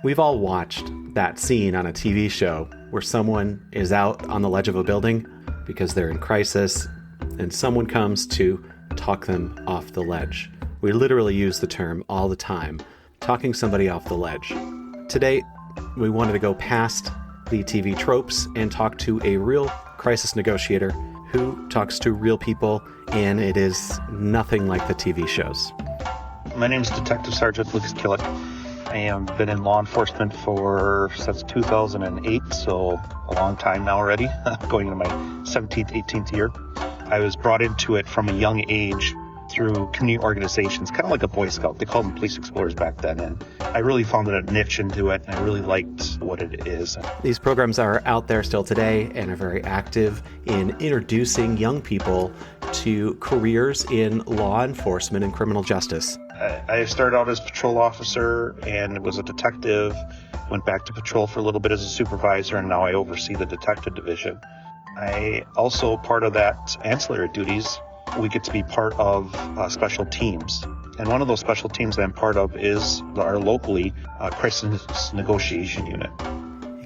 We've all watched that scene on a TV show where someone is out on the ledge of a building because they're in crisis and someone comes to talk them off the ledge. We literally use the term all the time, talking somebody off the ledge. Today, we wanted to go past the TV tropes and talk to a real crisis negotiator who talks to real people, and it is nothing like the TV shows. My name is Detective Sergeant Lucas Killick. I have been in law enforcement since 2008, so a long time now already, going into my 17th, 18th year. I was brought into it from a young age through community organizations, kind of like a Boy Scout. They called them police explorers back then, and I really found a niche into it, and I really liked what it is. These programs are out there still today and are very active in introducing young people to careers in law enforcement and criminal justice. I started out as a patrol officer and was a detective, went back to patrol for a little bit as a supervisor, and now I oversee the detective division. I also, part of that ancillary duties, we get to be part of special teams. And one of those special teams that I'm part of is our locally crisis negotiation unit.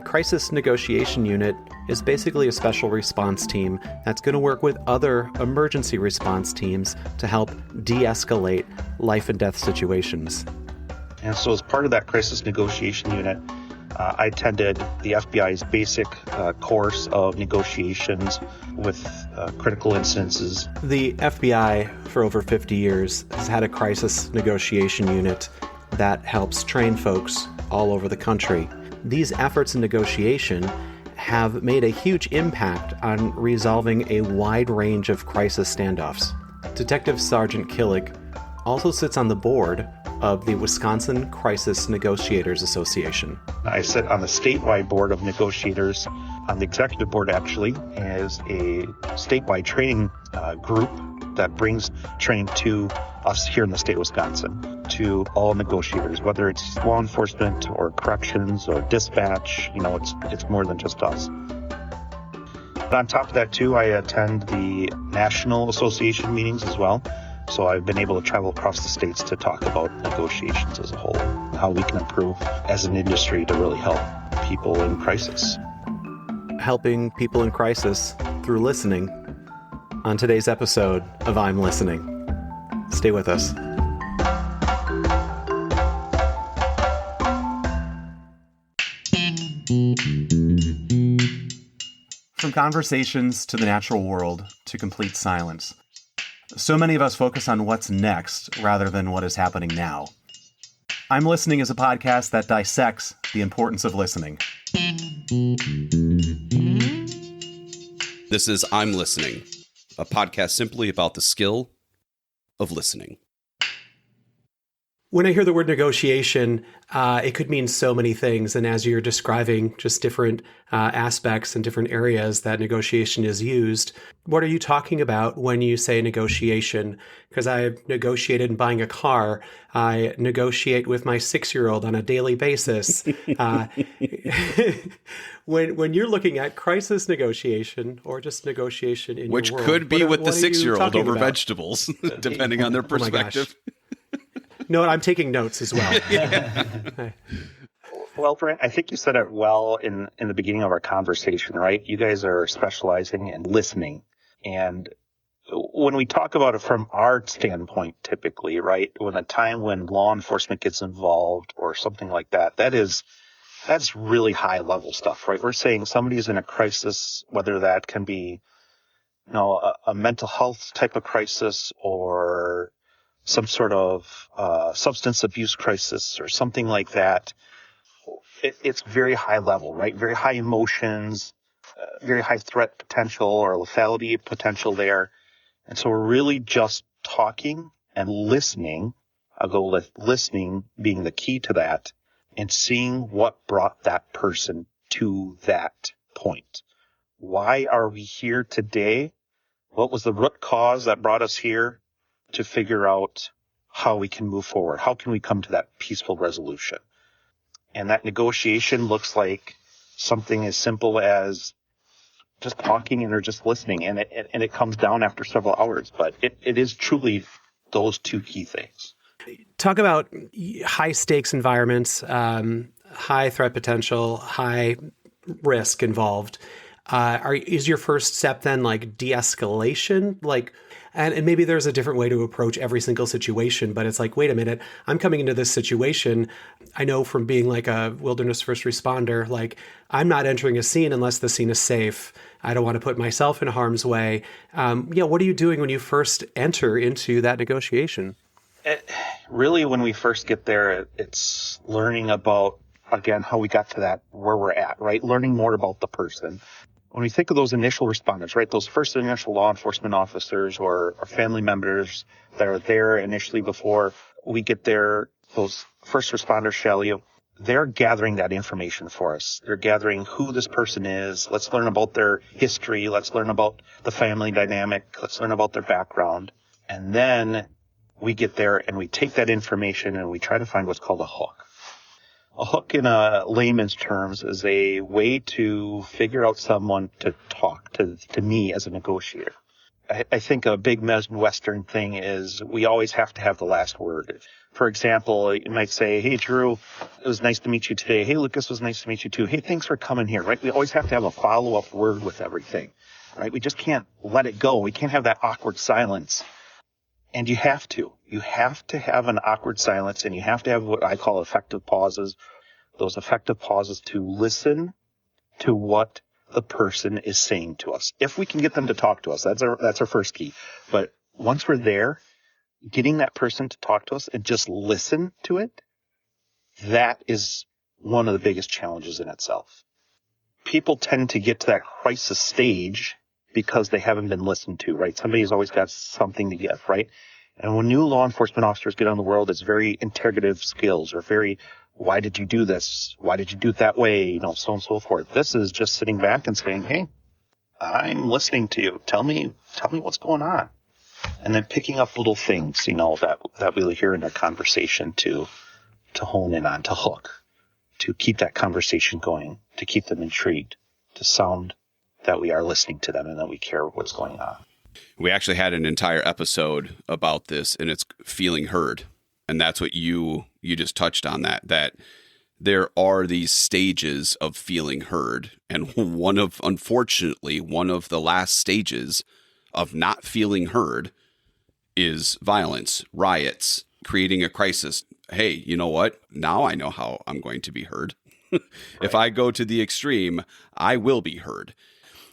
Crisis Negotiation Unit is basically a special response team that's going to work with other emergency response teams to help de-escalate life and death situations. And so as part of that Crisis Negotiation Unit, I attended the FBI's basic course of negotiations with critical incidences. The FBI, for over 50 years, has had a Crisis Negotiation Unit that helps train folks all over the country. These efforts in negotiation have made a huge impact on resolving a wide range of crisis standoffs. Detective Sergeant Killick also sits on the board of the Wisconsin Crisis Negotiators Association. I sit on the statewide board of negotiators, on the executive board actually, as a statewide training group that brings training to us here in the state of Wisconsin, to all negotiators, whether it's law enforcement or corrections or dispatch. It's more than just us. But on top of that too, I attend the National Association meetings as well. So I've been able to travel across the states to talk about negotiations as a whole, how we can improve as an industry to really help people in crisis. Helping people in crisis through listening on today's episode of I'm Listening. Stay with us. From conversations to the natural world to complete silence, so many of us focus on what's next rather than what is happening now. I'm Listening is a podcast that dissects the importance of listening. This is I'm Listening, a podcast simply about the skill of listening. When I hear the word negotiation, it could mean so many things. And as you're describing just different aspects and different areas that negotiation is used, what are you talking about when you say negotiation? Because I've negotiated in buying a car. I negotiate with my 6-year-old on a daily basis. When you're looking at crisis negotiation or just negotiation in Which your world, could be with the 6-year-old over about? vegetables, depending on their perspective. No, I'm taking notes as well. Well, Brent, I think you said it well in the beginning of our conversation, right? You guys are specializing in listening. And when we talk about it from our standpoint, typically, right, when a time when law enforcement gets involved or something like that, that's really high level stuff, right? We're saying somebody's in a crisis, whether that can be, a mental health type of crisis or some sort of substance abuse crisis or something like that. It's very high level, right? Very high emotions, very high threat potential or lethality potential there. And so we're really just talking and listening. I'll go with listening being the key to that and seeing what brought that person to that point. Why are we here today? What was the root cause that brought us here? To figure out how we can move forward. How can we come to that peaceful resolution? And that negotiation looks like something as simple as just talking or just listening. And it comes down after several hours, but it is truly those two key things. Talk about high stakes environments. high threat potential, high risk involved. Is your first step then like de-escalation? And maybe there's a different way to approach every single situation, but it's like, wait a minute, I'm coming into this situation. I know from being like a wilderness first responder, like I'm not entering a scene unless the scene is safe. I don't want to put myself in harm's way. What are you doing when you first enter into that negotiation? Really, when we first get there, it's learning about, again, how we got to that, where we're at, right? Learning more about the person. When we think of those initial responders, right, those first initial law enforcement officers or family members that are there initially before we get there, those first responders, shall you, they're gathering that information for us. They're gathering who this person is. Let's learn about their history. Let's learn about the family dynamic. Let's learn about their background. And then we get there and we take that information and we try to find what's called a hook. A hook in a layman's terms is a way to figure out someone to talk to me as a negotiator. I think a big Midwestern thing is we always have to have the last word. For example, you might say, hey, Drew, it was nice to meet you today. Hey, Lucas, it was nice to meet you too. Hey, thanks for coming here, right? We always have to have a follow-up word with everything, right? We just can't let it go. We can't have that awkward silence. And you have to. You have to have an awkward silence, and you have to have what I call effective pauses. Those effective pauses to listen to what the person is saying to us. If we can get them to talk to us, that's our first key. But once we're there, getting that person to talk to us and just listen to it, that is one of the biggest challenges in itself. People tend to get to that crisis stage because they haven't been listened to, right? Somebody's always got something to give, right? And when new law enforcement officers get on the world, it's very interrogative skills or very, why did you do this? Why did you do it that way? So on and so forth. This is just sitting back and saying, hey, I'm listening to you. Tell me what's going on. And then picking up little things, that we'll hear in their conversation to hone in on, to hook, to keep that conversation going, to keep them intrigued, to sound that we are listening to them and that we care what's going on. We actually had an entire episode about this, and it's feeling heard. And that's what you just touched on, that there are these stages of feeling heard. And unfortunately, one of the last stages of not feeling heard is violence, riots, creating a crisis. Hey, you know what? Now I know how I'm going to be heard. If I go to the extreme, I will be heard.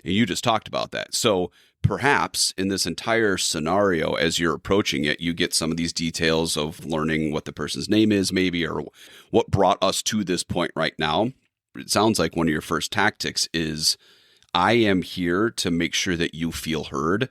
And you just talked about that. So perhaps in this entire scenario, as you're approaching it, you get some of these details of learning what the person's name is, maybe, or what brought us to this point right now. It sounds like one of your first tactics is, I am here to make sure that you feel heard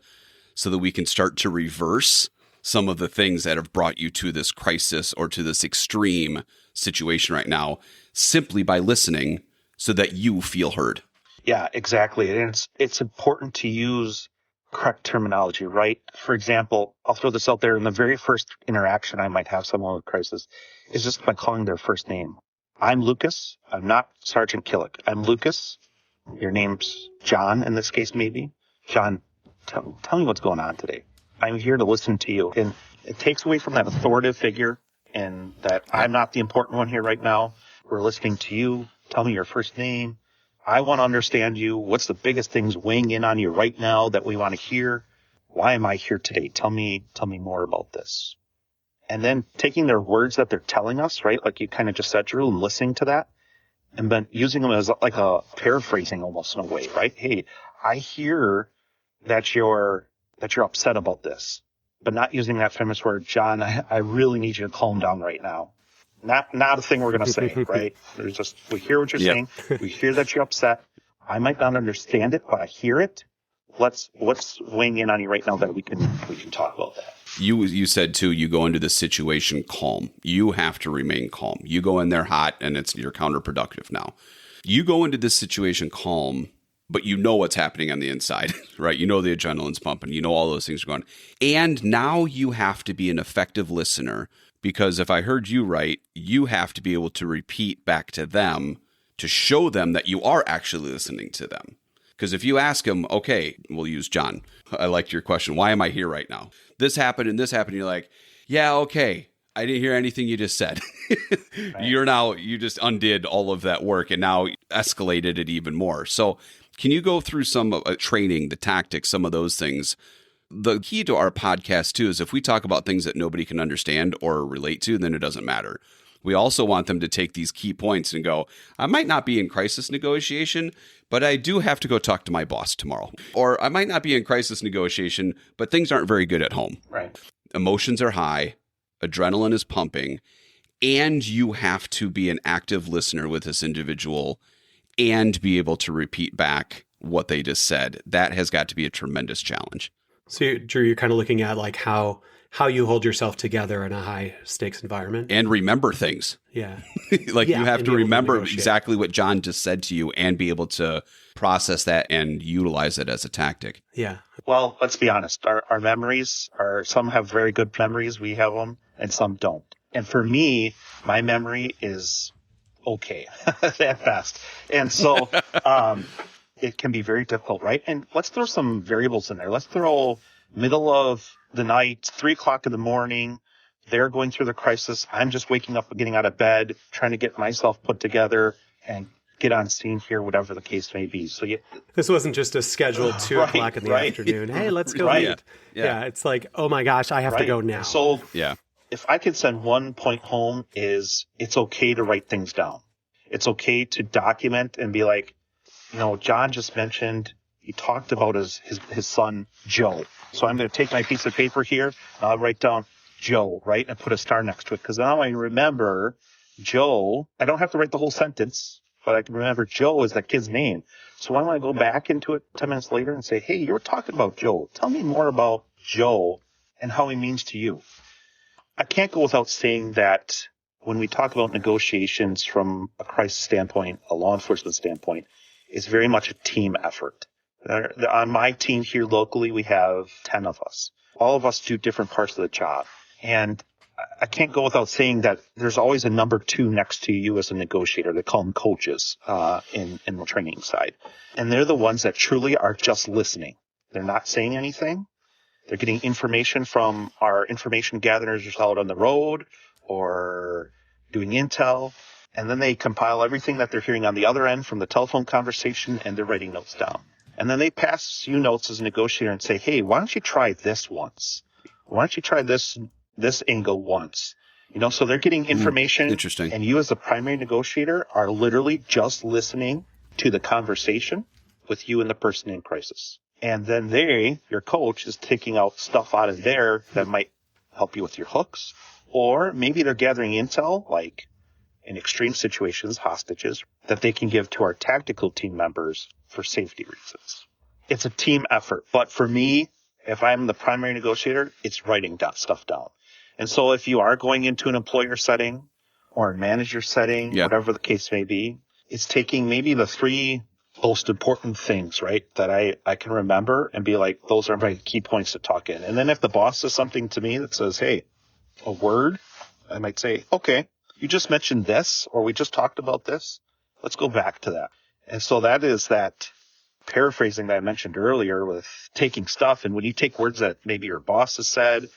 so that we can start to reverse some of the things that have brought you to this crisis or to this extreme situation right now, simply by listening so that you feel heard. Yeah, exactly. And it's important to use correct terminology, right? For example, I'll throw this out there. In the very first interaction I might have someone with crisis is just by calling their first name. I'm Lucas. I'm not Sergeant Killick. I'm Lucas. Your name's John in this case, maybe. John, tell me what's going on today. I'm here to listen to you. And it takes away from that authoritative figure and that I'm not the important one here right now. We're listening to you. Tell me your first name. I want to understand you. What's the biggest things weighing in on you right now that we want to hear? Why am I here today? Tell me more about this. And then taking their words that they're telling us, right? Like you kind of just said, Drew, and listening to that and then using them as like a paraphrasing almost in a way, right? Hey, I hear that you're upset about this, but not using that famous word, John, I really need you to calm down right now. Not a thing we're going to say, right? There's just, we hear what you're saying. We hear that you're upset. I might not understand it, but I hear it. What's weighing in on you right now that we can talk about that. You said too, you go into this situation calm. You have to remain calm. You go in there hot and you're counterproductive now. You go into this situation calm, but you know what's happening on the inside, right? You know the adrenaline's pumping. You know all those things are going. And now you have to be an effective listener, because if I heard you right, you have to be able to repeat back to them to show them that you are actually listening to them. Because if you ask them, okay, we'll use John. I liked your question. Why am I here right now? This happened and this happened. You're like, yeah, okay. I didn't hear anything you just said. Right. You just undid all of that work and now escalated it even more. So can you go through some training, the tactics, some of those things? The key to our podcast too is if we talk about things that nobody can understand or relate to, then it doesn't matter. We also want them to take these key points and go, I might not be in crisis negotiation, but I do have to go talk to my boss tomorrow. Or I might not be in crisis negotiation, but things aren't very good at home. Right. Emotions are high, adrenaline is pumping, and you have to be an active listener with this individual and be able to repeat back what they just said. That has got to be a tremendous challenge. So, Drew, you're kind of looking at like how you hold yourself together in a high stakes environment. And remember things. Yeah. You have to remember negotiate. exactly what John just said to you and be able to process that and utilize it as a tactic. Yeah. Well, let's be honest. Our memories are, some have very good memories. We have them and some don't. And for me, my memory is okay at best. And so, it can be very difficult, right? And let's throw some variables in there. Let's throw middle of the night, 3:00 in the morning. They're going through the crisis. I'm just waking up and getting out of bed, trying to get myself put together and get on scene here, whatever the case may be. So this wasn't just a scheduled 2:00 in the afternoon. Hey, let's go meet. Yeah. It's like, oh my gosh, I have to go now. So yeah, if I could send one point home is it's okay to write things down. It's okay to document and be like, John just mentioned, he talked about his son, Joe. So I'm going to take my piece of paper here, and I'll write down Joe, right? And put a star next to it. Because now I remember Joe. I don't have to write the whole sentence, but I can remember Joe is that kid's name. So when I go back into it 10 minutes later and say, hey, you were talking about Joe. Tell me more about Joe and how he means to you. I can't go without saying that when we talk about negotiations from a crisis standpoint, a law enforcement standpoint, it's very much a team effort. On my team here locally, we have 10 of us. All of us do different parts of the job. And I can't go without saying that there's always a number 2 next to you as a negotiator. They call them coaches in the training side. And they're the ones that truly are just listening. They're not saying anything. They're getting information from our information gatherers out on the road or doing intel. And then they compile everything that they're hearing on the other end from the telephone conversation, and they're writing notes down. And then they pass you notes as a negotiator and say, hey, why don't you try this once? Why don't you try this angle once? So they're getting information. Interesting. And you as the primary negotiator are literally just listening to the conversation with you and the person in crisis. And then your coach, is taking out stuff out of there that might help you with your hooks. Or maybe they're gathering intel, like in extreme situations, hostages, that they can give to our tactical team members for safety reasons. It's a team effort. But for me, if I'm the primary negotiator, it's writing stuff down. And so if you are going into an employer setting or a manager setting, whatever the case may be, it's taking maybe the 3 most important things, right, that I can remember and be like, those are my key points to talk in. And then if the boss says something to me that says, hey, a word, I might say, okay, you just mentioned this, or we just talked about this. Let's go back to that. And so that is that paraphrasing that I mentioned earlier with taking stuff. And when you take words that maybe your boss has said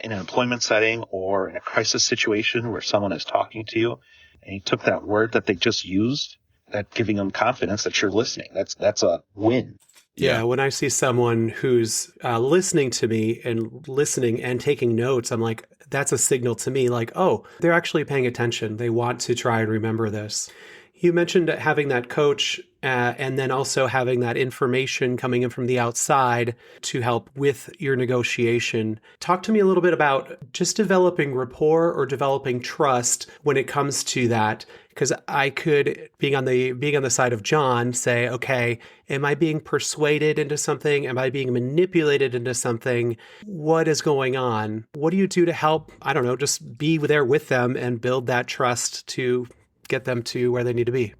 in an employment setting or in a crisis situation where someone is talking to you, and you took that word that they just used, that giving them confidence that you're listening, that's a win. Yeah, when I see someone who's listening to me and listening and taking notes, I'm like, that's a signal to me like, oh, they're actually paying attention. They want to try and remember this. You mentioned having that coach and then also having that information coming in from the outside to help with your negotiation. Talk to me a little bit about just developing rapport or developing trust when it comes to that. Because I could, being on the side of John, say, okay, am I being persuaded into something? Am I being manipulated into something? What is going on? What do you do to help, I don't know, just be there with them and build that trust to get them to where they need to be?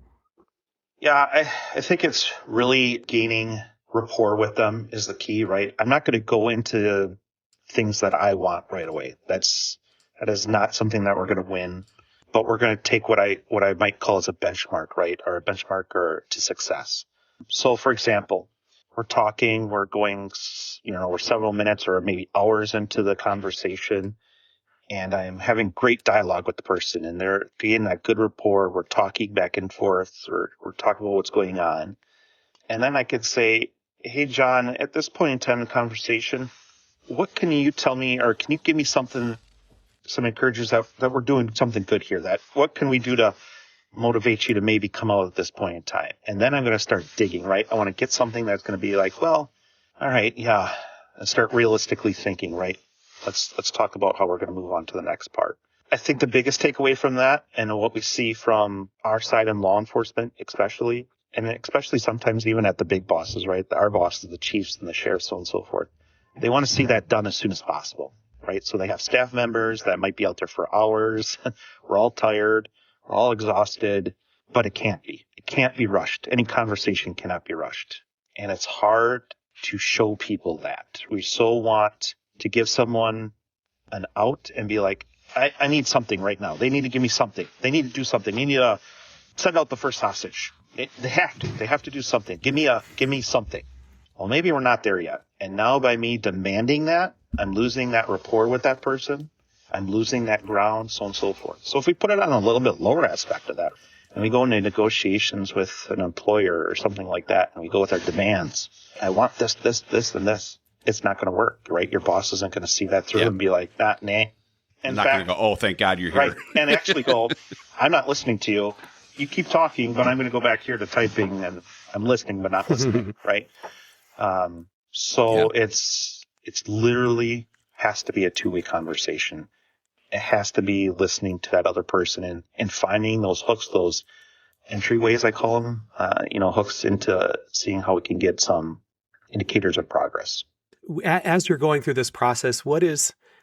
Yeah, I think it's really gaining rapport with them is the key, right? I'm not going to go into things that I want right away. That is not something that we're going to win. But we're going to take what I might call as a benchmark, right? Or a benchmarker to success. So, for example, we're going, we're several minutes or maybe hours into the conversation, and I'm having great dialogue with the person, and they're getting that good rapport. We're talking back and forth, or we're talking about what's going on. And then I could say, hey, John, at this point in time in the conversation, what can you tell me, or can you give me something, some encouragement that we're doing something good here? That what can we do to motivate you to maybe come out at this point in time? And then I'm going to start digging, right? I want to get something that's going to be like, well, all right, yeah, and start realistically thinking, right? Let's talk about how we're going to move on to the next part. I think the biggest takeaway from that, and what we see from our side in law enforcement, especially, and especially sometimes even at the big bosses, right? Our bosses, the chiefs and the sheriffs, so on and so forth. They want to see that done as soon as possible, right? So they have staff members that might be out there for hours. We're all tired. We're all exhausted, but it can't be. It can't be rushed. Any conversation cannot be rushed. And it's hard to show people that. We so want to give someone an out and be like, I need something right now. They need to give me something. They need to do something. They need to send out the first hostage. They have to do something. Give me something. Well, maybe we're not there yet. And now by me demanding that, I'm losing that rapport with that person. I'm losing that ground, so on and so forth. So if we put it on a little bit lower aspect of that, and we go into negotiations with an employer or something like that, and we go with our demands, I want this, and this, it's not going to work, right? Your boss isn't going to see that through and be like, nah. I'm not going to go, oh, thank God you're here. Right, and actually go, I'm not listening to you. You keep talking, but I'm going to go back here to typing, and I'm listening but not listening, right? It's literally has to be a two-way conversation. It has to be listening to that other person and finding those hooks, those entryways, I call them, hooks into seeing how we can get some indicators of progress. As you're going through this process,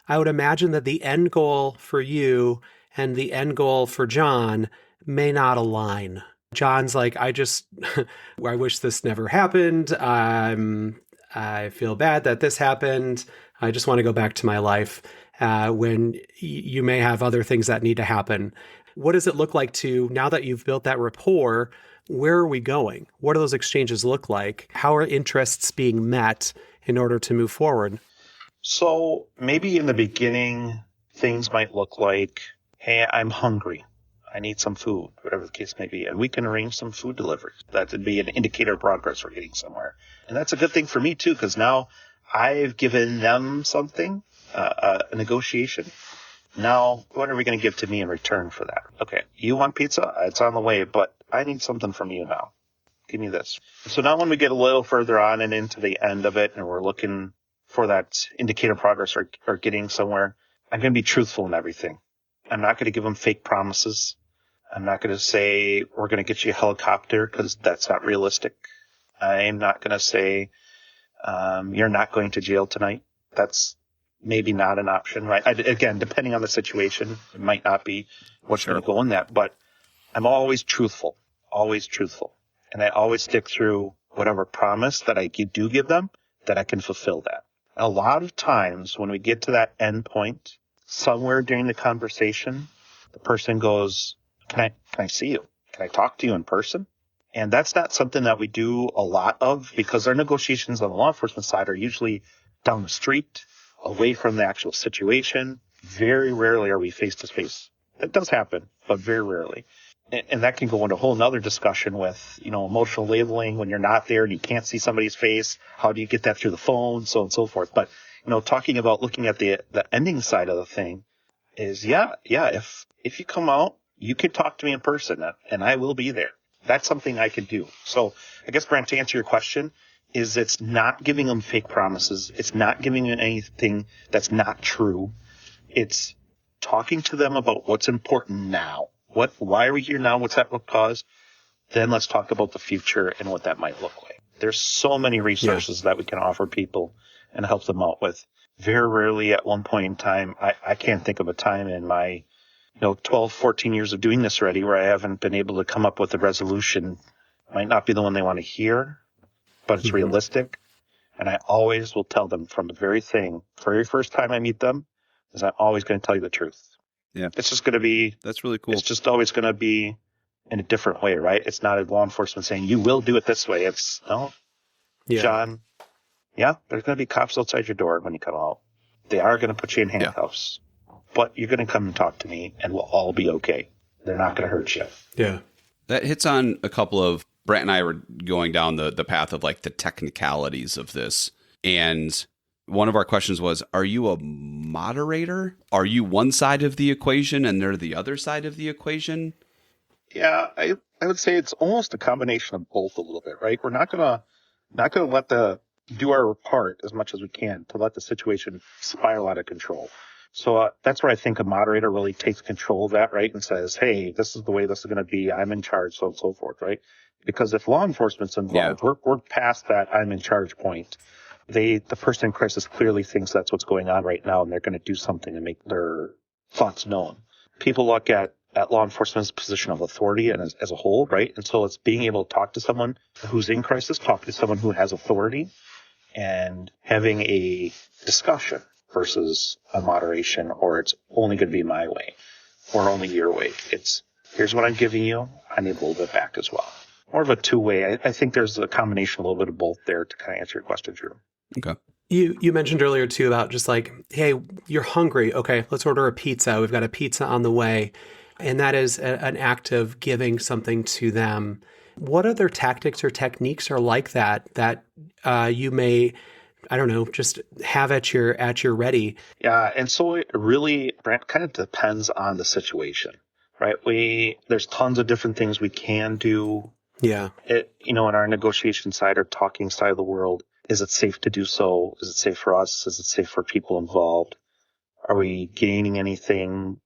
I would imagine that the end goal for you and the end goal for John may not align. John's like, I wish this never happened. I feel bad that this happened. I just want to go back to my life. When you may have other things that need to happen. What does it look like now that you've built that rapport, where are we going? What do those exchanges look like? How are interests being met in order to move forward? So maybe in the beginning, things might look like, hey, I'm hungry. I need some food, whatever the case may be. And we can arrange some food delivery. That would be an indicator of progress we're getting somewhere. And that's a good thing for me, too, because now I've given them something, a negotiation. Now, what are we going to give to me in return for that? Okay, you want pizza? It's on the way, but I need something from you now. Give me this. So now when we get a little further on and into the end of it, and we're looking for that indicator of progress or getting somewhere, I'm going to be truthful in everything. I'm not going to give them fake promises. I'm not going to say, we're going to get you a helicopter, because that's not realistic. I'm not going to say, you're not going to jail tonight. That's maybe not an option, right? Again, depending on the situation, it might not be what's going to go in that, but I'm always truthful. And I always stick through whatever promise that I do give them, that I can fulfill that. A lot of times when we get to that end point, somewhere during the conversation, the person goes, can I see you? Can I talk to you in person? And that's not something that we do a lot of, because our negotiations on the law enforcement side are usually down the street, away from the actual situation. Very rarely are we face to face. That does happen, but very rarely. And that can go into a whole nother discussion with, emotional labeling when you're not there and you can't see somebody's face. How do you get that through the phone? So on and so forth. But, talking about looking at the ending side of the thing is, if you come out, you can talk to me in person and I will be there. That's something I can do. So I guess, Brent, to answer your question, is it's not giving them fake promises. It's not giving them anything that's not true. It's talking to them about what's important now. Why are we here now? What's that root cause? Then let's talk about the future and what that might look like. There's so many resources that we can offer people and help them out with. Very rarely at one point in time, I can't think of a time in my 12, 14 years of doing this already where I haven't been able to come up with a resolution. Might not be the one they want to hear, but it's realistic. And I always will tell them from the very first time I meet them, is I'm always going to tell you the truth. Yeah. It's just going to be, that's really cool. It's just always going to be in a different way, right? It's not a law enforcement saying, you will do it this way. It's, no, John, there's going to be cops outside your door when you come out. They are going to put you in handcuffs. but you're going to come and talk to me and we'll all be okay. They're not going to hurt you. Yeah. That hits on a couple of, Brent and I were going down the path of like the technicalities of this. And one of our questions was, are you a moderator? Are you one side of the equation and they're the other side of the equation? Yeah, I would say it's almost a combination of both a little bit, right? We're not gonna do our part as much as we can to let the situation spiral out of control. So that's where I think a moderator really takes control of that, right? And says, hey, this is the way this is going to be. I'm in charge, so on and so forth, right? Because if law enforcement's involved, we're past that I'm in charge point. The person in crisis clearly thinks that's what's going on right now, and they're going to do something to make their thoughts known. People look at law enforcement's position of authority and as a whole, right? And so it's being able to talk to someone who's in crisis, talk to someone who has authority, and having a discussion versus a moderation, or it's only going to be my way or only your way. It's, here's what I'm giving you. I need a little bit back as well. More of a two-way. I think there's a combination, a little bit of both there to kind of answer your question, Drew. Okay. You mentioned earlier too about just like, hey, you're hungry. Okay, let's order a pizza. We've got a pizza on the way. And that is an act of giving something to them. What other tactics or techniques are like that you may, I don't know, just have at your ready? Yeah, and so it really, Brent, kind of depends on the situation, right? There's tons of different things we can do. Yeah. In our negotiation side or talking side of the world, is it safe to do so? Is it safe for us? Is it safe for people involved? Are we gaining anything?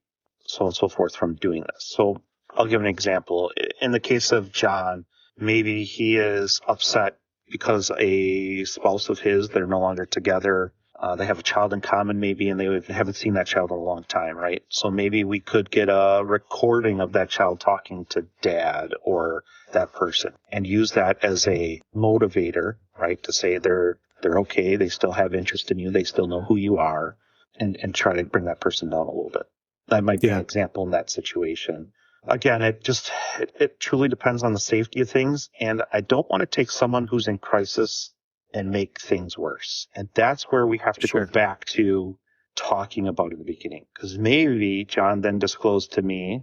So on and so forth from doing this. So I'll give an example. In the case of John, maybe he is upset because a spouse of his, they're no longer together. They have a child in common maybe, and they haven't seen that child in a long time, right? So maybe we could get a recording of that child talking to dad or that person and use that as a motivator, right? To say they're okay. They still have interest in you. They still know who you are, and try to bring that person down a little bit. That might be an example in that situation. Again, it truly depends on the safety of things. And I don't want to take someone who's in crisis and make things worse. And that's where we have to go back to talking about in the beginning. Because maybe John then disclosed to me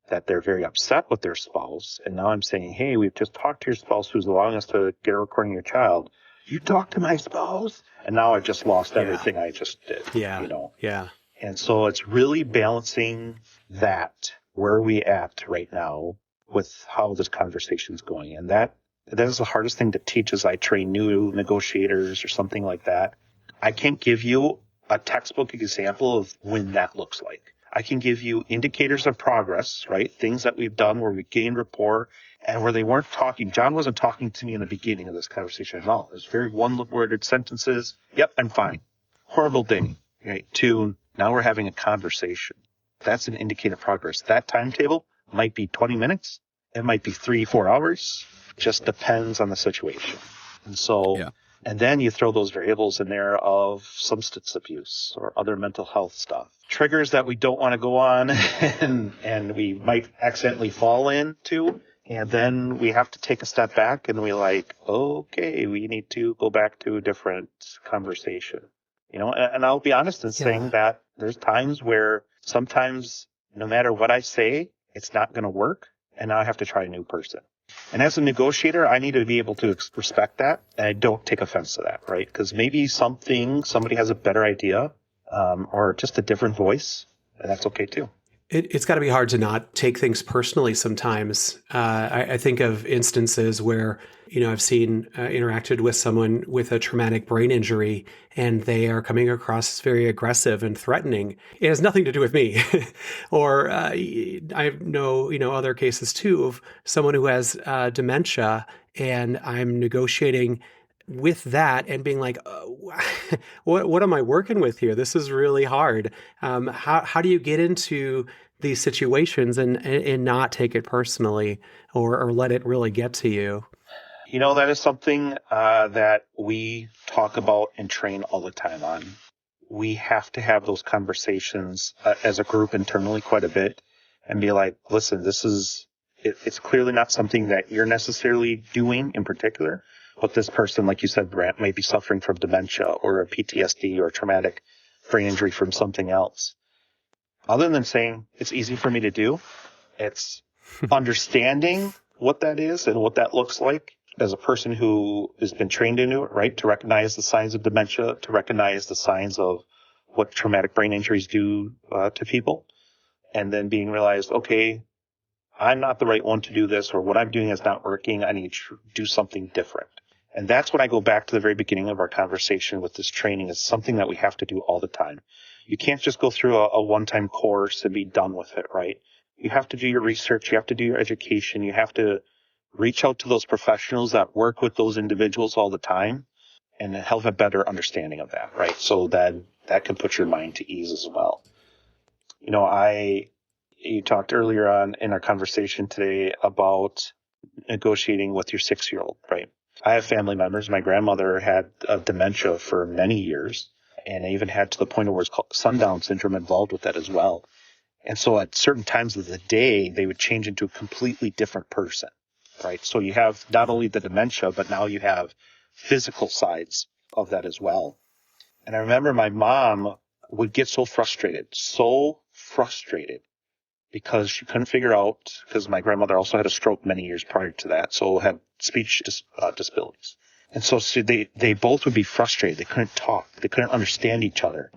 that they're very upset with their spouse. And now I'm saying, hey, we've just talked to your spouse who's allowing us to get a recording of your child. You talked to my spouse? And now I've just lost everything I just did. Yeah. Yeah. And so it's really balancing that, where are we at right now with how this conversation is going. And that is the hardest thing to teach as I train new negotiators or something like that. I can't give you a textbook example of when that looks like. I can give you indicators of progress, right? Things that we've done where we gained rapport and where they weren't talking. John wasn't talking to me in the beginning of this conversation at all. It was very one-worded sentences. Yep, I'm fine. Horrible day. Right? To now we're having a conversation. That's an indicator of progress. That timetable might be 20 minutes. It might be 3-4 hours. Just depends on the situation. And so, and then you throw those variables in there of substance abuse or other mental health stuff. Triggers that we don't want to go on and we might accidentally fall into. And then we have to take a step back and we're like, okay, we need to go back to a different conversation. And I'll be honest in saying that there's times where sometimes no matter what I say, it's not going to work. And now I have to try a new person. And as a negotiator, I need to be able to respect that. And I don't take offense to that, right? Because maybe somebody has a better idea, or just a different voice. And that's okay too. It's got to be hard to not take things personally sometimes. I think of instances where, I've seen interacted with someone with a traumatic brain injury and they are coming across as very aggressive and threatening. It has nothing to do with me. Or I know, other cases too of someone who has dementia and I'm negotiating with that and being like, what am I working with here? This is really hard. How do you get into these situations and not take it personally or let it really get to you? That is something that we talk about and train all the time on. We have to have those conversations as a group internally quite a bit and be like, listen, it's clearly not something that you're necessarily doing in particular. But this person, like you said, Brant, may be suffering from dementia or a PTSD or a traumatic brain injury from something else. Other than saying it's easy for me to do, it's understanding what that is and what that looks like as a person who has been trained into it, right? To recognize the signs of dementia, to recognize the signs of what traumatic brain injuries do to people. And then being realized, okay, I'm not the right one to do this, or what I'm doing is not working. I need to do something different. And that's when I go back to the very beginning of our conversation with this training. It's something that we have to do all the time. You can't just go through a one-time course and be done with it, right? You have to do your research. You have to do your education. You have to reach out to those professionals that work with those individuals all the time and have a better understanding of that, right? So that can put your mind to ease as well. You know, you talked earlier on in our conversation today about negotiating with your 6-year-old, right? I have family members. My grandmother had dementia for many years, and I even had to the point where it's called sundown syndrome involved with that as well. And so at certain times of the day, they would change into a completely different person, right? So you have not only the dementia, but now you have physical sides of that as well. And I remember my mom would get so frustrated, because she couldn't figure out, because my grandmother also had a stroke many years prior to that, so had speech disabilities. And so they both would be frustrated. They couldn't talk. They couldn't understand each other.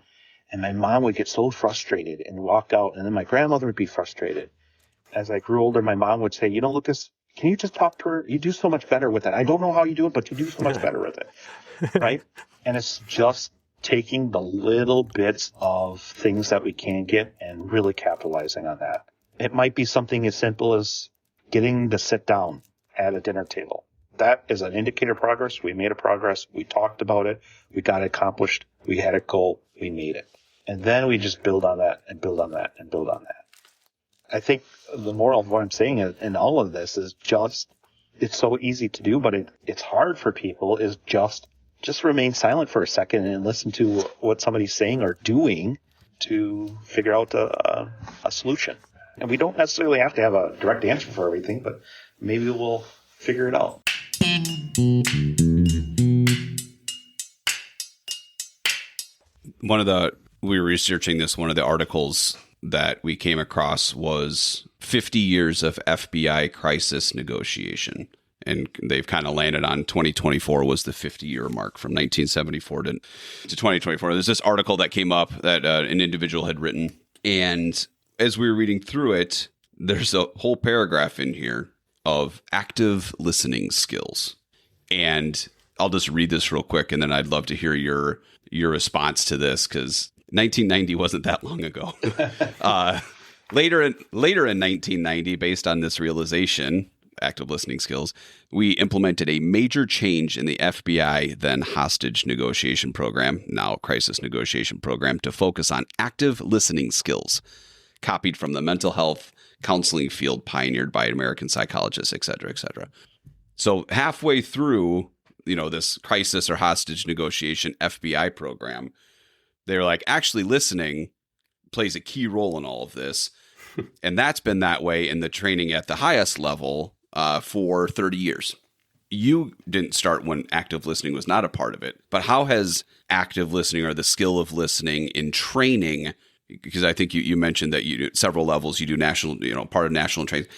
And my mom would get so frustrated and walk out, and then my grandmother would be frustrated. As I grew older, my mom would say, you know, Lucas, can you just talk to her? You do so much better with it. I don't know how you do it, but you do so much better with it, right? And it's just taking the little bits of things that we can get and really capitalizing on that. It might be something as simple as getting to sit down at a dinner table. That is an indicator of progress. We made a progress. We talked about it. We got it accomplished. We had a goal. We made it. And then we just build on that and build on that and build on that. I think the moral of what I'm saying in all of this is just, it's so easy to do, but it's hard for people, is just remain silent for a second and listen to what somebody's saying or doing to figure out a solution. And we don't necessarily have to have a direct answer for everything, but maybe we'll figure it out. We were researching this, one of the articles that we came across was 50 years of FBI crisis negotiation. And they've kind of landed on 2024 was the 50-year mark from 1974 to 2024. There's this article that came up that an individual had written. And as we were reading through it, there's a whole paragraph in here of active listening skills. And I'll just read this real quick, and then I'd love to hear your response to this, because 1990 wasn't that long ago. Later in 1990, based on this realization, active listening skills, we implemented a major change in the FBI then hostage negotiation program, now crisis negotiation program, to focus on active listening skills, copied from the mental health counseling field pioneered by American psychologists, et cetera, et cetera. So halfway through, this crisis or hostage negotiation FBI program, they're like, actually listening plays a key role in all of this. And that's been that way in the training at the highest level for 30 years. You didn't start when active listening was not a part of it, but how has active listening or the skill of listening in training, because I think you mentioned that you do several levels, you do national, part of national training.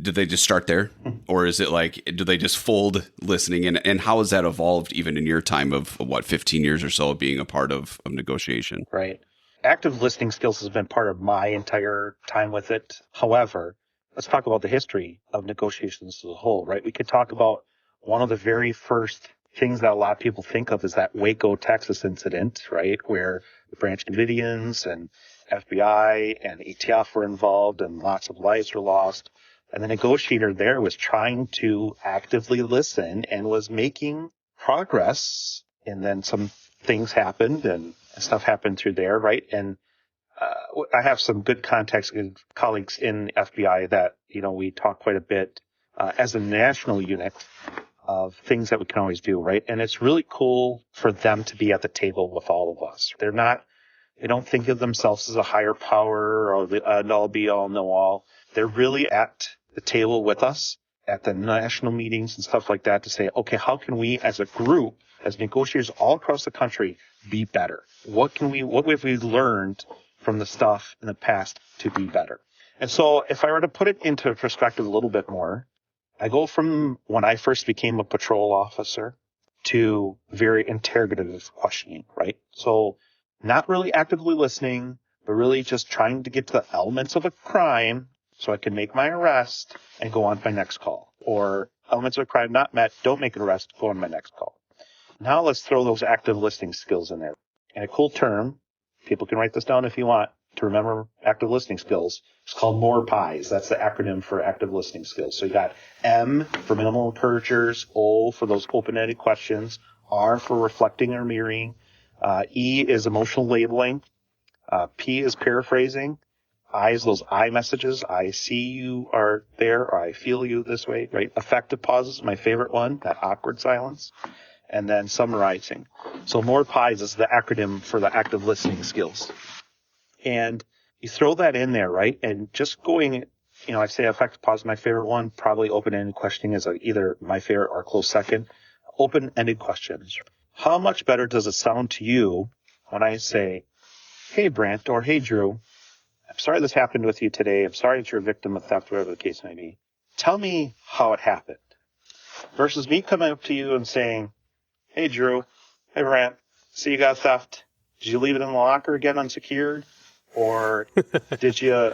Did they just start there? Or is it like, do they just fold listening in? And how has that evolved even in your time of 15 years or so of being a part of negotiation? Right. Active listening skills has been part of my entire time with it. However, let's talk about the history of negotiations as a whole, right? We could talk about one of the very first things that a lot of people think of is that Waco, Texas incident, right? Where the Branch Davidians and FBI and ATF were involved and lots of lives were lost. And the negotiator there was trying to actively listen and was making progress. And then some things happened and stuff happened through there, right? And I have some good contacts with colleagues in FBI that, we talk quite a bit as a national unit of things that we can always do, right? And it's really cool for them to be at the table with all of us. They don't think of themselves as a higher power or the all be all know all. They're really at the table with us at the national meetings and stuff like that to say, okay, how can we as a group, as negotiators all across the country, be better? What have we learned from the stuff in the past to be better. And so if I were to put it into perspective a little bit more, I go from when I first became a patrol officer to very interrogative questioning, right? So not really actively listening, but really just trying to get to the elements of a crime so I can make my arrest and go on to my next call. Or elements of a crime not met, don't make an arrest, go on to my next call. Now let's throw those active listening skills in there. And a cool term, people can write this down if you want to remember active listening skills. It's called MORE PIES. That's the acronym for active listening skills. So you got M for minimal encouragers, O for those open-ended questions, R for reflecting or mirroring, E is emotional labeling, P is paraphrasing, I is those I messages. I see you are there, or I feel you this way, right? Effective pauses, my favorite one, that awkward silence. And then summarizing. So MORE PIES is the acronym for the active listening skills. And you throw that in there, right? And just going, I say effective pause is my favorite one. Probably open-ended questioning is either my favorite or close second. Open-ended questions. How much better does it sound to you when I say, hey, Brent, or hey, Drew, I'm sorry this happened with you today. I'm sorry that you're a victim of theft, whatever the case may be. Tell me how it happened. Versus me coming up to you and saying, hey, Drew, hey, Brent, see you got theft. Did you leave it in the locker again unsecured? Or did you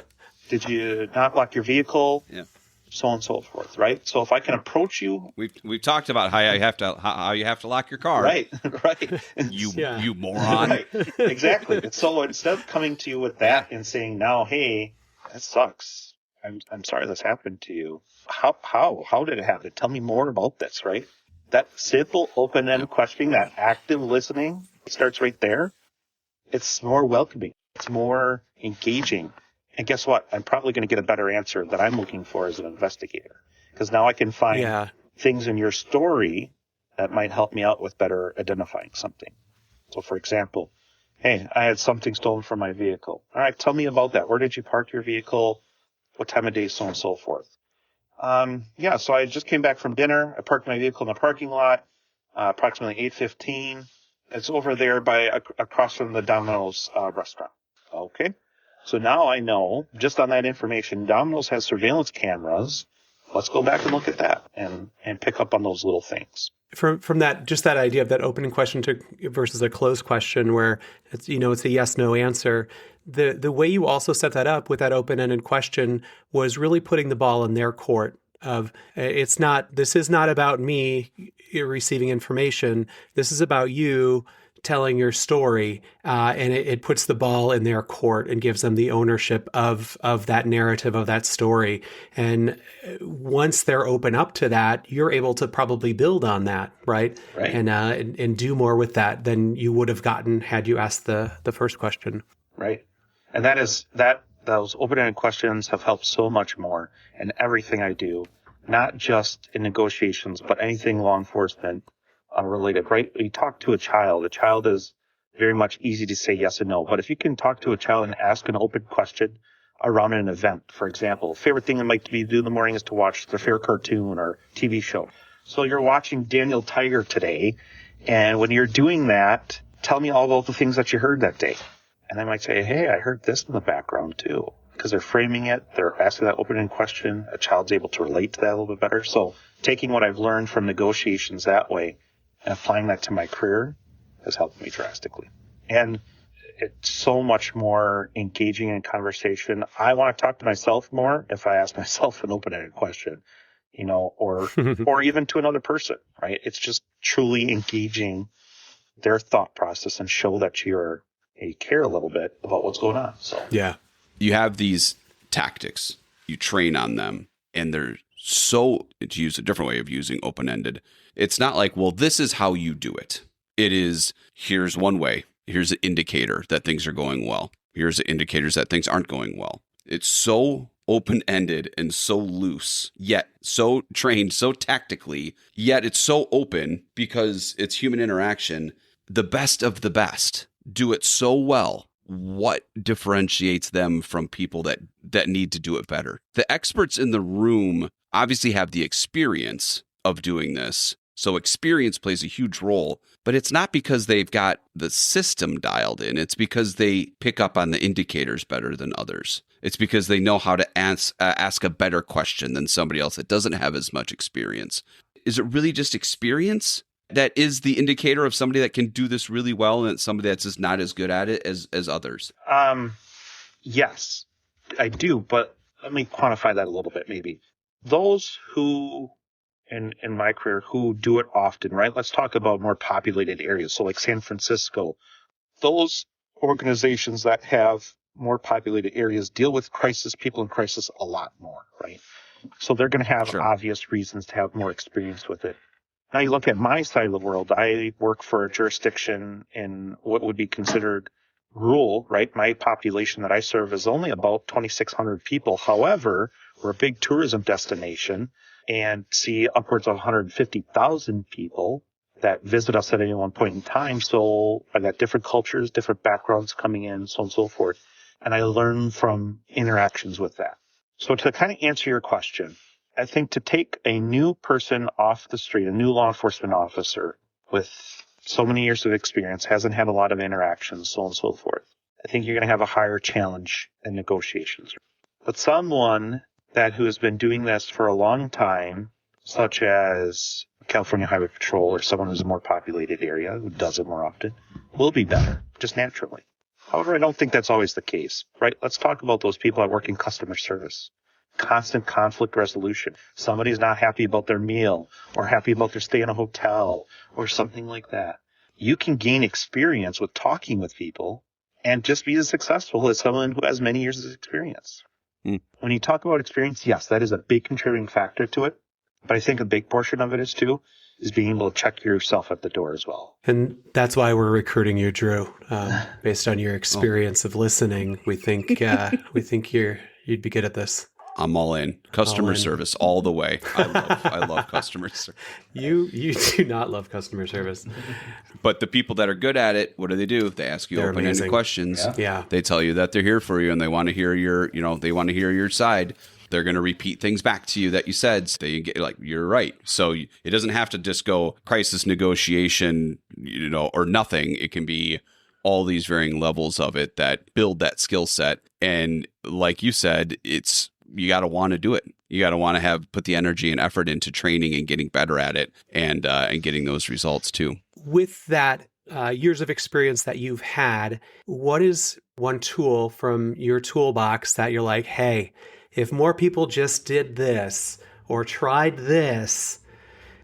not lock your vehicle? Yeah. So on and so forth, right? So if I can approach you, we've talked about how you have to lock your car, right? You moron, right? Exactly. And so instead of coming to you with that and saying, now, hey, that sucks. I'm sorry this happened to you. How did it happen? Tell me more about this, right? That simple open-ended questioning, that active listening starts right there. It's more welcoming. It's more engaging. And guess what? I'm probably going to get a better answer that I'm looking for as an investigator. Because now I can find things in your story that might help me out with better identifying something. So, for example, hey, I had something stolen from my vehicle. All right, tell me about that. Where did you park your vehicle? What time of day, so on and so forth. So I just came back from dinner. I parked my vehicle in the parking lot, approximately 8:15. It's over there across from the Domino's restaurant. Okay. So now I know, just on that information, Domino's has surveillance cameras. Let's go back and look at that and pick up on those little things. From that, just that idea of that opening question versus a closed question where it's a yes/no answer. The way you also set that up with that open-ended question was really putting the ball in their court of this is not about me receiving information. This is about you telling your story, and it puts the ball in their court and gives them the ownership of that narrative, of that story. And once they're open up to that, you're able to probably build on that, right? And do more with that than you would have gotten had you asked the first question. Right. And those open-ended questions have helped so much more in everything I do, not just in negotiations, but anything law enforcement related, right? You talk to a child is very much easy to say yes and no. But if you can talk to a child and ask an open question around an event, for example, favorite thing they might be do in the morning is to watch their favorite cartoon or TV show. So you're watching Daniel Tiger today, and when you're doing that, tell me all about the things that you heard that day. And they might say, hey, I heard this in the background too. Because they're framing it, they're asking that open-ended question, a child's able to relate to that a little bit better. So taking what I've learned from negotiations that way and applying that to my career has helped me drastically. And it's so much more engaging in conversation. I want to talk to myself more if I ask myself an open-ended question, or even to another person, right? It's just truly engaging their thought process and show that you care a little bit about what's going on. So yeah. You have these tactics, you train on them, and they're so, to use a different way of using open-ended, it's not like, well, this is how you do it. It is, here's one way. Here's an indicator that things are going well. Here's the indicators that things aren't going well. It's so open-ended and so loose, yet so trained, so tactically, yet it's so open because it's human interaction. The best of the best do it so well. What differentiates them from people that need to do it better? The experts in the room obviously have the experience of doing this, So experience plays a huge role, but it's not because they've got the system dialed in. It's because they pick up on the indicators better than others. It's because they know how to ask a better question than somebody else that doesn't have as much experience. Is it really just experience that is the indicator of somebody that can do this really well and somebody that's just not as good at it as others? Yes, I do, but let me quantify that a little bit maybe. Those who, in my career, who do it often, right? Let's talk about more populated areas. So like San Francisco, those organizations that have more populated areas deal with people in crisis a lot more, right? So they're going to have obvious reasons to have more experience with it. Now you look at my side of the world, I work for a jurisdiction in what would be considered rural, right? My population that I serve is only about 2,600 people. However, we're a big tourism destination and see upwards of 150,000 people that visit us at any one point in time. So I've got different cultures, different backgrounds coming in, so on and so forth. And I learn from interactions with that. So to kind of answer your question, I think to take a new person off the street, a new law enforcement officer with so many years of experience, hasn't had a lot of interactions, so on and so forth, I think you're going to have a higher challenge in negotiations. But someone who has been doing this for a long time, such as California Highway Patrol or someone who's in a more populated area who does it more often, will be better, just naturally. However, I don't think that's always the case, right? Let's talk about those people that work in customer service. Constant conflict resolution. Somebody's not happy about their meal or happy about their stay in a hotel or something like that. You can gain experience with talking with people and just be as successful as someone who has many years of experience. When you talk about experience, yes, that is a big contributing factor to it. But I think a big portion of it is being able to check yourself at the door as well. And that's why we're recruiting you, Drew. Based on your experience of listening, we think you'd be good at this. I'm all in. Customer service all the way. I love customer service. You do not love customer service. But the people that are good at it, what do? They ask you open-ended questions. Yeah. They tell you that they're here for you and they want to hear your side. They're going to repeat things back to you that you said. So they get like, you're right. So it doesn't have to just go crisis negotiation, or nothing. It can be all these varying levels of it that build that skill set. And like you said, you got to want to do it. You got to want to put the energy and effort into training and getting better at it and getting those results too. With that years of experience that you've had, what is one tool from your toolbox that you're like, hey, if more people just did this or tried this,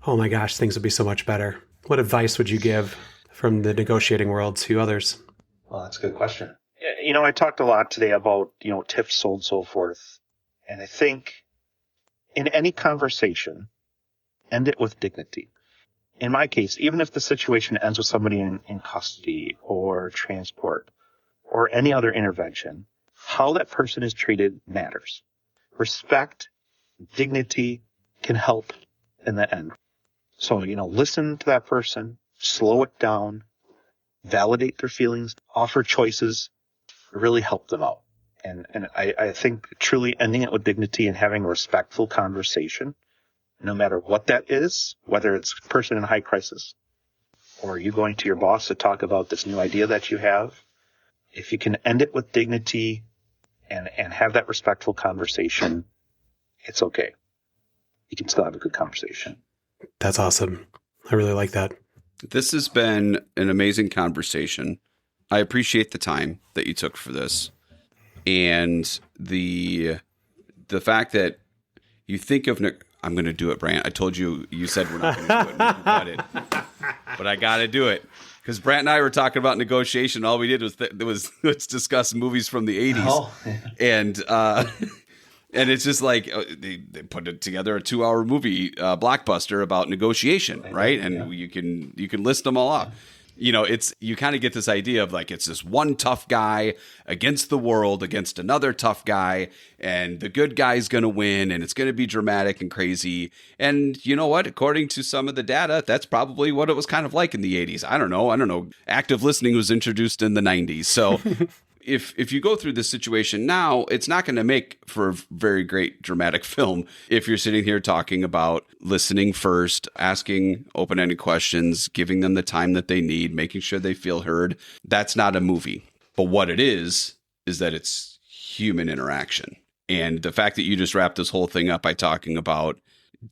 oh my gosh, things would be so much better. What advice would you give from the negotiating world to others? Well, that's a good question. I talked a lot today about, tips, so on and so forth. And I think in any conversation, end it with dignity. In my case, even if the situation ends with somebody in custody or transport or any other intervention, how that person is treated matters. Respect, dignity can help in the end. So, listen to that person, slow it down, validate their feelings, offer choices, really help them out. And I think truly ending it with dignity and having a respectful conversation, no matter what that is, whether it's a person in high crisis or you going to your boss to talk about this new idea that you have, if you can end it with dignity and have that respectful conversation, it's okay. You can still have a good conversation. That's awesome. I really like that. This has been an amazing conversation. I appreciate the time that you took for this. And the fact that you think of I'm going to do it, Brant. I told you said we're not going to do it. You got it. But I got to do it. Because Brant and I were talking about negotiation. All we did was let's discuss movies from the 80s. Oh, yeah. And it's just like they put it together a 2-hour movie blockbuster about negotiation, right? And you can list them all up. You kind of get this idea of like it's this one tough guy against the world, against another tough guy, and the good guy's going to win, and it's going to be dramatic and crazy. And you know what? According to some of the data, that's probably what it was kind of like in the 80s. I don't know. Active listening was introduced in the 90s. So If you go through this situation now, it's not going to make for a very great dramatic film if you're sitting here talking about listening first, asking open-ended questions, giving them the time that they need, making sure they feel heard. That's not a movie. But what it is that it's human interaction. And the fact that you just wrapped this whole thing up by talking about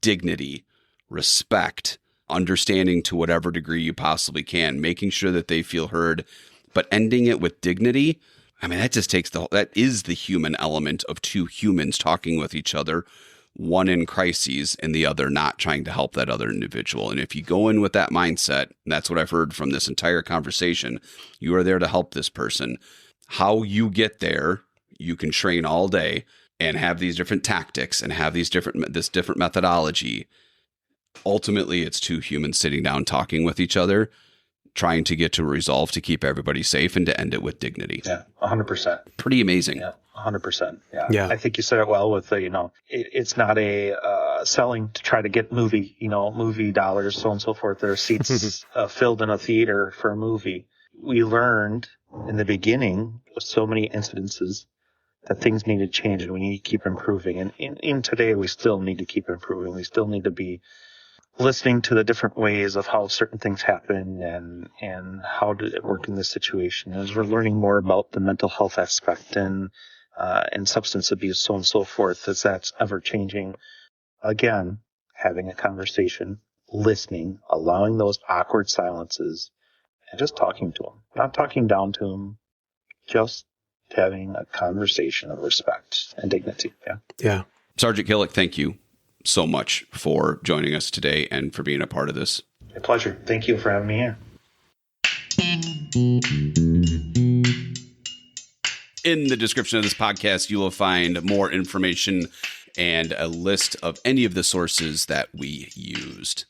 dignity, respect, understanding to whatever degree you possibly can, making sure that they feel heard, but ending it with dignity. I mean, that just takes that is the human element of two humans talking with each other, one in crises and the other not trying to help that other individual. And if you go in with that mindset, and that's what I've heard from this entire conversation, you are there to help this person. How you get there, you can train all day and have these different tactics and have this different methodology. Ultimately, it's two humans sitting down talking with each other, trying to get to a resolve to keep everybody safe and to end it with dignity. Yeah, 100%. Pretty amazing. Yeah, 100%. Yeah. I think you said it well with it's not a selling to try to get movie dollars, so on and so forth. There are seats filled in a theater for a movie. We learned in the beginning with so many incidences that things need to change and we need to keep improving. And in today, we still need to keep improving. We still need to be listening to the different ways of how certain things happen and how did it work in this situation. As we're learning more about the mental health aspect and substance abuse, so on and so forth, as that's ever changing. Again, having a conversation, listening, allowing those awkward silences, and just talking to them. Not talking down to them, just having a conversation of respect and dignity. Yeah. Sergeant Killick, thank you so much for joining us today and for being a part of this. My pleasure. Thank you for having me here. In the description of this podcast, you will find more information and a list of any of the sources that we used.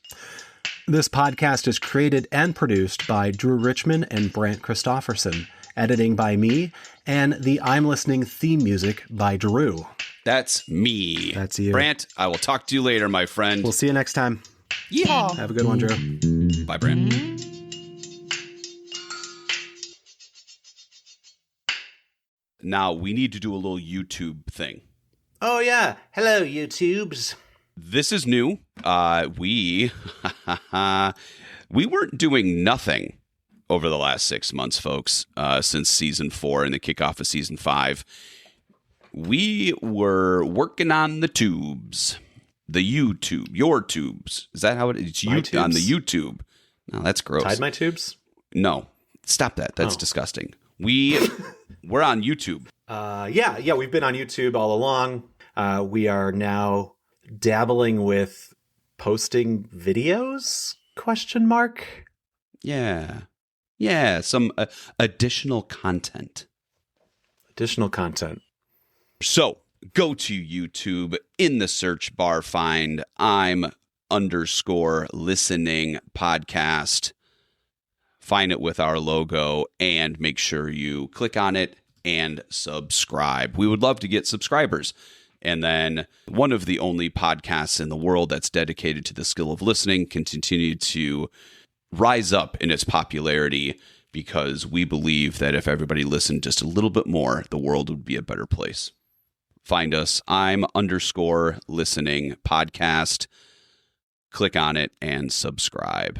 This podcast is created and produced by Drew Richmond and Brant Christofferson. Editing by me, and the I'm Listening theme music by Drew. That's me. That's you. Brant, I will talk to you later, my friend. We'll see you next time. Yeehaw. Have a good one, Drew. Bye, Brant. Now, we need to do a little YouTube thing. Oh, yeah. Hello, YouTubes. This is new. We weren't doing nothing over the last 6 months, folks, since season 4 and the kickoff of season 5. We were working on the tubes, your tubes. Is that how it is? It's My tubes? on the YouTube. No, that's gross. Tied my tubes? No, stop that. That's disgusting. We're on YouTube. Yeah, we've been on YouTube all along. We are now dabbling with posting videos? ? Yeah, some additional content. So go to YouTube, in the search bar, find I'm_listening podcast. Find it with our logo and make sure you click on it and subscribe. We would love to get subscribers. And then one of the only podcasts in the world that's dedicated to the skill of listening can continue to rise up in its popularity, because we believe that if everybody listened just a little bit more, the world would be a better place. Find us, I'm_listening podcast. Click on it and subscribe.